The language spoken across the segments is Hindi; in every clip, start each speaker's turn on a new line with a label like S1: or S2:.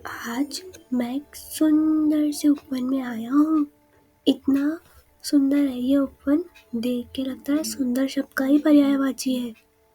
S1: आज मैं एक सुंदर से उपवन में आया हूँ। इतना सुंदर है ये उपवन, देख के लगता है सुंदर शब्द का ही पर्यायवाची है।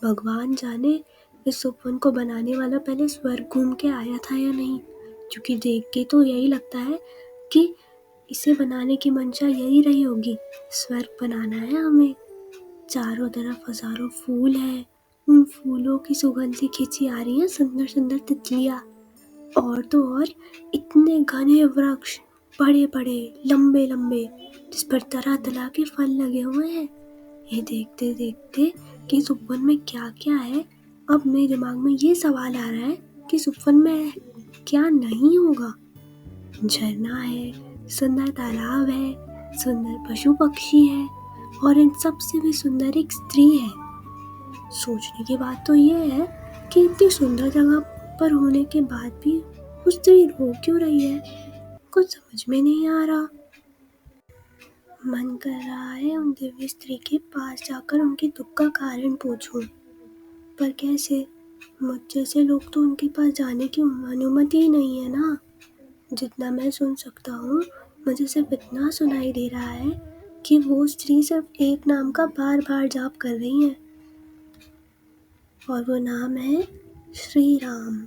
S1: भगवान जाने इस उपवन को बनाने वाला पहले स्वर्ग घूम के आया था या नहीं, क्योंकि देख के तो यही लगता है कि इसे बनाने की मंशा यही रही होगी। स्वर्ग बनाना है हमें। चारों तरफ हजारों फूल हैं, उन फूलों की सुगंध से खींची आ रही है सुंदर सुंदर तितलियाँ। और तो और इतने घने वृक्ष, बड़े बड़े लंबे लंबे, जिस पर तरह तरह के फल लगे हुए हैं। ये देखते देखते कि इस उपवन में क्या क्या है, अब मेरे दिमाग में ये सवाल आ रहा है कि इस उपवन में क्या नहीं होगा। झरना है, सुंदर तालाब है, सुंदर पशु पक्षी है, और इन सब से भी सुंदर एक स्त्री है। सोचने की बात तो ये है कि इतनी सुंदर जगह पर होने के बाद भी वो स्त्री रो क्यों रही है, कुछ समझ में नहीं आ रहा। मन कर रहा है उन दिव्य स्त्री के पास जाकर उनके दुख का कारण पूछूं, पर कैसे? मुझ जैसे लोग तो उनके पास जाने की अनुमति ही नहीं है ना। जितना मैं सुन सकता हूँ, मुझे सिर्फ इतना सुनाई दे रहा है कि वो स्त्री सिर्फ एक नाम का बार बार जाप कर रही है, और वो नाम है श्री राम।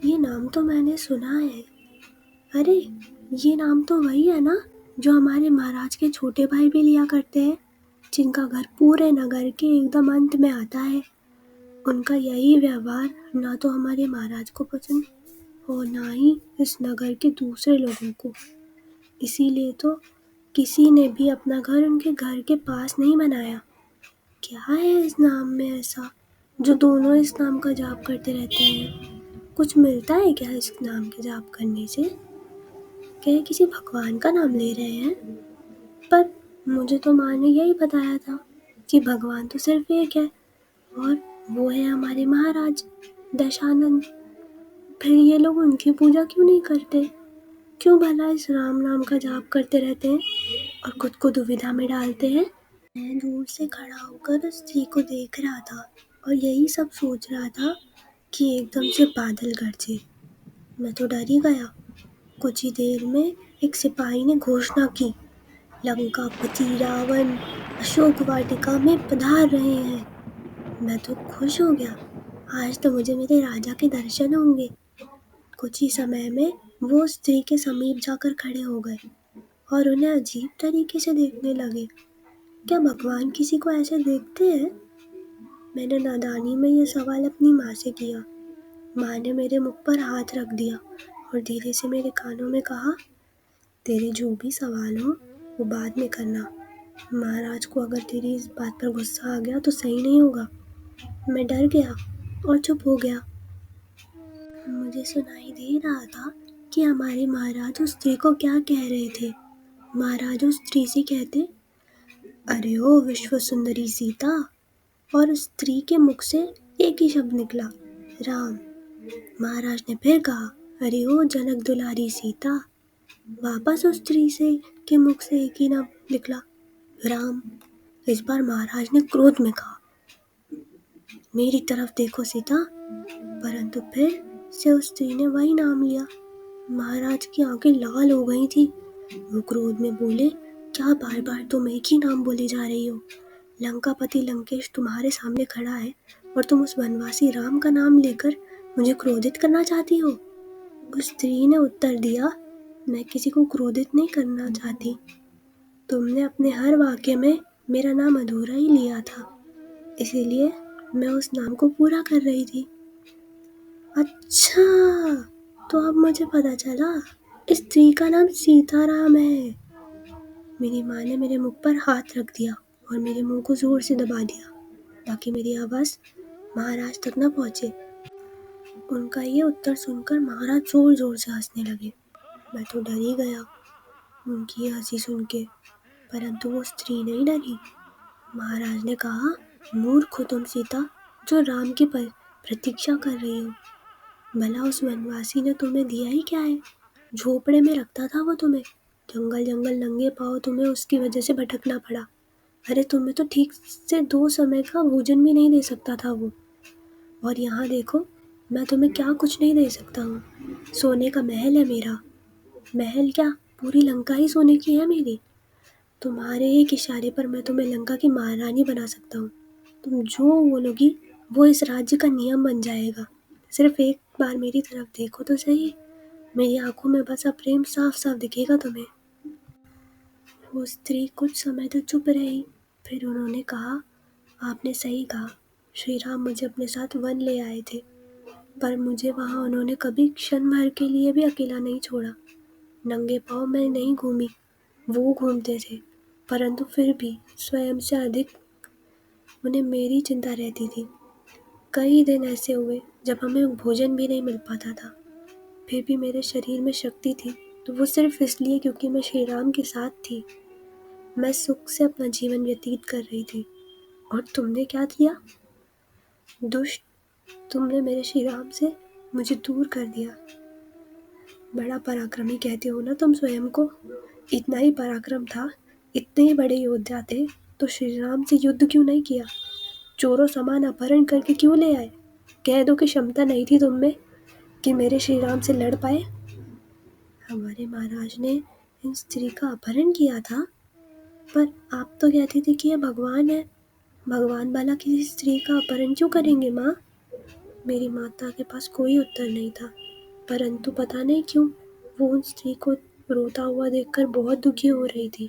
S1: ये नाम तो मैंने सुना है। अरे, ये नाम तो वही है ना जो हमारे महाराज के छोटे भाई भी लिया करते हैं, जिनका घर पूरे नगर के एकदम अंत में आता है। उनका यही व्यवहार ना तो हमारे महाराज को पसंद और ना ही इस नगर के दूसरे लोगों को। इसीलिए तो किसी ने भी अपना घर उनके घर के पास नहीं बनाया। क्या है इस नाम में ऐसा जो दोनों इस नाम का जाप करते रहते हैं? कुछ मिलता है क्या इस नाम के जाप करने से? क्या किसी भगवान का नाम ले रहे हैं? पर मुझे तो माँ ने यही बताया था कि भगवान तो सिर्फ एक है, और वो है हमारे महाराज दशानंद। फिर ये लोग उनकी पूजा क्यों नहीं करते? क्यों भला इस राम नाम का जाप करते रहते हैं और खुद को दुविधा में डालते हैं? मैं दूर से खड़ा होकर उस स्त्री को देख रहा था और यही सब सोच रहा था कि एकदम से बादल गरजे। मैं तो डर ही गया। कुछ ही देर में एक सिपाही ने घोषणा की, लंकापति रावण अशोक वाटिका में पधार रहे हैं। मैं तो खुश हो गया, आज तो मुझे मेरे राजा के दर्शन होंगे। कुछ ही समय में वो स्त्री के समीप जाकर खड़े हो गए और उन्हें अजीब तरीके से देखने लगे। क्या भगवान किसी को ऐसे देखते हैं? मैंने नादानी में ये सवाल अपनी माँ से किया। माँ ने मेरे मुख पर हाथ रख दिया और धीरे से मेरे कानों में कहा, तेरे जो भी सवाल हो वो बाद में करना। महाराज को अगर तेरी इस बात पर गुस्सा आ गया तो सही नहीं होगा। मैं डर गया और चुप हो गया। मुझे सुनाई दे रहा था कि हमारे महाराज उस स्त्री को क्या कह रहे थे। महाराज उस स्त्री से कहते, अरे ओ विश्व सुंदरी सीता, और उस स्त्री के मुख से एक ही शब्द निकला, राम। महाराज ने फिर कहा, अरे ओ जनक दुलारी सीता। वापस उस स्त्री से के मुख से एक ही नाम निकला, राम। इस बार महाराज ने क्रोध में कहा, मेरी तरफ देखो सीता। परंतु फिर से उस स्त्री ने वही नाम लिया। महाराज की आंखें लाल हो गई थी। वो क्रोध में बोले, क्या बार बार तुम एक ही नाम बोले जा रही हो? लंकापति लंकेश तुम्हारे सामने खड़ा है और तुम उस वनवासी राम का नाम लेकर मुझे क्रोधित करना चाहती हो? उस स्त्री ने उत्तर दिया, मैं किसी को क्रोधित नहीं करना चाहती। तुमने अपने हर वाक्य में मेरा नाम अधूरा ही लिया था, इसीलिए मैं उस नाम को पूरा कर रही थी। अच्छा, तो अब मुझे पता चला, इस स्त्री का नाम सीताराम है। मेरी माँ ने मेरे मुख पर हाथ रख दिया और मेरे मुंह को जोर से दबा दिया, ताकि मेरी आवाज़ महाराज तक न पहुँचे। उनका ये उत्तर सुनकर महाराज जोर जोर से हंसने लगे। मैं तो डर ही गया उनकी हंसी सुन के, परंतु वो स्त्री नहीं डरी। महाराज ने कहा, मूर्ख हो तुम सीता, जो राम की प्रतीक्षा कर रही हो। भला उस वनवासी ने तुम्हें दिया ही क्या है? झोपड़े में रखता था वो तुम्हें, जंगल जंगल नंगे पाँव तुम्हें उसकी वजह से भटकना पड़ा। अरे तुम्हें तो ठीक से 2 समय का भोजन भी नहीं दे सकता था वो। और यहाँ देखो, मैं तुम्हें क्या कुछ नहीं दे सकता हूँ। सोने का महल है मेरा। महल क्या, पूरी लंका ही सोने की है मेरी। तुम्हारे एक इशारे पर मैं तुम्हें लंका की महारानी बना सकता हूँ। तुम जो बोलोगी वो इस राज्य का नियम बन जाएगा। सिर्फ एक बार मेरी तरफ देखो तो सही। मेरी आंखों में बसा प्रेम साफ साफ दिखेगा तुम्हें। वो स्त्री कुछ समय तक चुप रही। फिर उन्होंने कहा, आपने सही कहा। श्री राम मुझे अपने साथ वन ले आए थे, पर मुझे वहाँ उन्होंने कभी क्षण भर के लिए भी अकेला नहीं छोड़ा। नंगे पाँव मैं नहीं घूमी, वो घूमते थे, परंतु फिर भी स्वयं से अधिक उन्हें मेरी चिंता रहती थी। कई दिन ऐसे हुए जब हमें भोजन भी नहीं मिल पाता था। फिर भी मेरे शरीर में शक्ति थी, तो वो सिर्फ इसलिए क्योंकि मैं श्री राम के साथ थी। मैं सुख से अपना जीवन व्यतीत कर रही थी। और तुमने क्या किया? दुष्ट, तुमने मेरे श्री राम से मुझे दूर कर दिया। बड़ा पराक्रमी कहते हो ना तुम स्वयं को? इतना ही पराक्रम था, इतने ही बड़े योद्धा थे, तो श्री राम से युद्ध क्यों नहीं किया? चोरों सामान अपहरण करके क्यों ले आए? कह दो कि क्षमता नहीं थी तुम में कि मेरे श्री राम से लड़ पाए। हमारे महाराज ने इन स्त्री का अपहरण किया था, पर आप तो कहती थी कि ये भगवान है। भगवान भला किसी स्त्री का अपहरण क्यों करेंगे माँ? मेरी माता के पास कोई उत्तर नहीं था, परंतु पता नहीं क्यों वो उन स्त्री को रोता हुआ देखकर बहुत दुखी हो रही थी।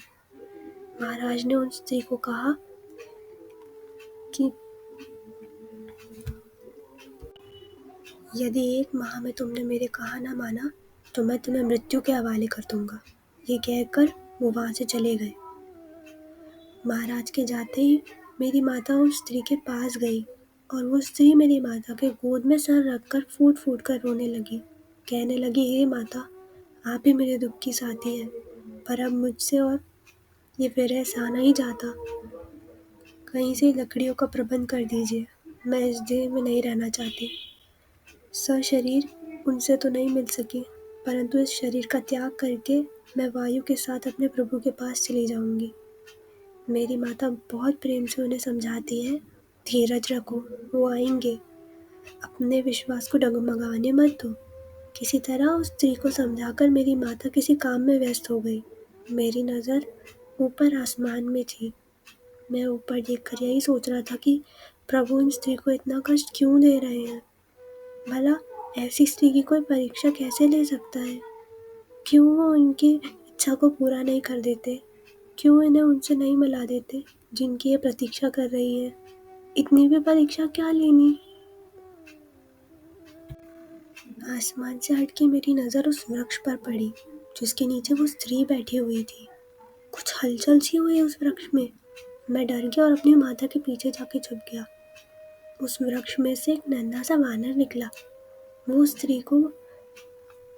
S1: महाराज ने उन स्त्री को कहा कि यदि 1 माह में तुमने मेरे कहा ना माना तो मैं तुम्हें मृत्यु के हवाले कर दूंगा। ये कहकर वो वहाँ से चले गए। महाराज के जाते ही मेरी माता उस स्त्री के पास गई और वो स्त्री मेरी माता के गोद में सर रखकर फूट फूट कर रोने लगी। कहने लगी, हे माता, आप ही मेरे दुख की साथी हैं, पर अब मुझसे और ये विरह सहना ही जाता। कहीं से लकड़ियों का प्रबंध कर दीजिए, मैं इस देह में नहीं रहना चाहती। सशरीर उनसे तो नहीं मिल सकी, परंतु इस शरीर का त्याग करके मैं वायु के साथ अपने प्रभु के पास चली जाऊंगी। मेरी माता बहुत प्रेम से उन्हें समझाती है, धीरज रखो, वो आएंगे। अपने विश्वास को डगमगाने मत दो। किसी तरह उस स्त्री को समझाकर मेरी माता किसी काम में व्यस्त हो गई। मेरी नज़र ऊपर आसमान में थी। मैं ऊपर देखकर यही सोच रहा था कि प्रभु इन स्त्री को इतना कष्ट क्यों दे रहे हैं। भला ऐसी स्त्री की कोई परीक्षा कैसे ले सकता है? क्यों वो उनकी इच्छा को पूरा नहीं कर देते? क्यों इन्हें उनसे नहीं मिला देते जिनकी ये प्रतीक्षा कर रही है? इतनी भी परीक्षा क्या लेनी? आसमान से हटके मेरी नज़र उस वृक्ष पर पड़ी जिसके नीचे वो स्त्री बैठी हुई थी। कुछ हलचल सी हुई उस वृक्ष में। मैं डर गया और अपनी माता के पीछे जाके छुप गया। उस वृक्ष में से एक नन्हा सा वानर निकला। वो स्त्री को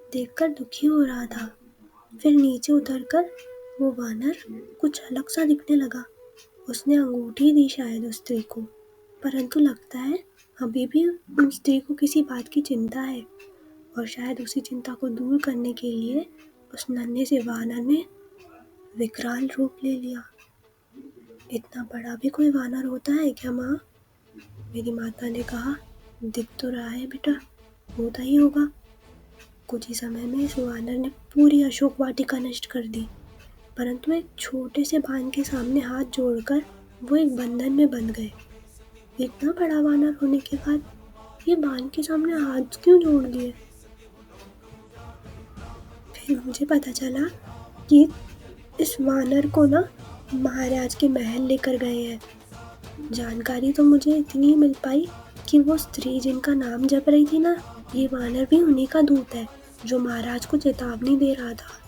S1: देखकर दुखी हो रहा था। फिर नीचे उतरकर वो वानर कुछ अलग सा दिखने लगा। उसने अंगूठी दी शायद उस स्त्री को, परंतु लगता है अभी भी उन स्त्री को किसी बात की चिंता है, और शायद उसी चिंता को दूर करने के लिए उस नन्हे से वानर ने विकराल रूप ले लिया। इतना बड़ा भी कोई वानर होता है क्या माँ? मेरी माता ने कहा, दिख तो रहा है बेटा, होता ही होगा। कुछ ही समय में इस वानर ने पूरी अशोक वाटिका नष्ट कर दी, परंतु एक छोटे से बांध के सामने हाथ जोड़कर वो एक बंधन में बंध गए। इतना बड़ा वानर होने के बाद ये बांध के सामने हाथ क्यों जोड़ लिए? फिर मुझे पता चला कि इस वानर को ना महाराज के महल लेकर गए हैं। जानकारी तो मुझे इतनी मिल पाई कि वो स्त्री जिनका नाम जप रही थी ना, ये वानर भी उन्हीं का दूत है जो महाराज को चेतावनी दे रहा था।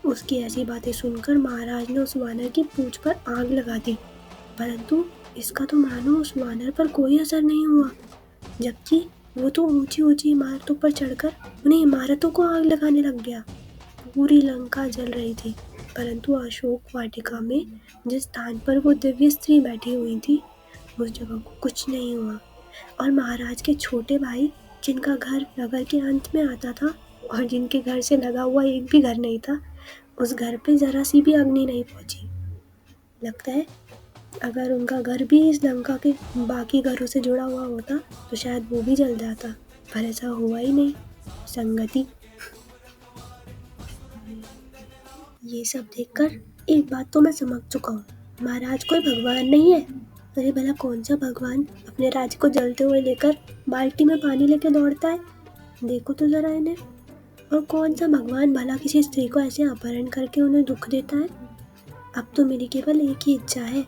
S1: उसकी ऐसी बातें सुनकर महाराज ने उस वानर की पूंछ पर आग लगा दी, परंतु इसका तो मानो उस वानर पर कोई असर नहीं हुआ, जबकि वो तो ऊंची ऊंची इमारतों पर चढ़कर उन्हें इमारतों को आग लगाने लग गया। पूरी लंका जल रही थी, परंतु अशोक वाटिका में जिस स्थान पर वो दिव्य स्त्री बैठी हुई थी, उस जगह को कुछ नहीं हुआ। और महाराज के छोटे भाई, जिनका घर नगर के अंत में आता था और जिनके घर से लगा हुआ एक भी घर नहीं था, उस घर पे जरा सी भी अग्नि नहीं पहुंची। लगता है अगर उनका घर भी इस लंका के बाकी घरों से जुड़ा हुआ होता तो शायद वो भी जल जाता। पर ऐसा हुआ ही नहीं। संगति। ये सब देखकर एक बात तो मैं समझ चुका हूँ, महाराज कोई भगवान नहीं है। अरे भला कौन सा भगवान अपने राज्य को जलते हुए लेकर बाल्टी में पानी लेके दौड़ता है? देखो तो जरा इन्हें। और कौन सा भगवान भला किसी स्त्री को ऐसे अपहरण करके उन्हें दुख देता है? अब तो मेरी केवल एक ही इच्छा है,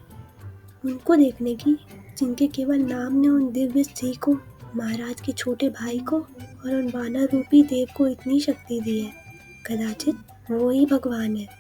S1: उनको देखने की जिनके केवल नाम ने उन दिव्य स्त्री को, महाराज के छोटे भाई को और उन वानर रूपी देव को इतनी शक्ति दी है। कदाचित वो ही भगवान है।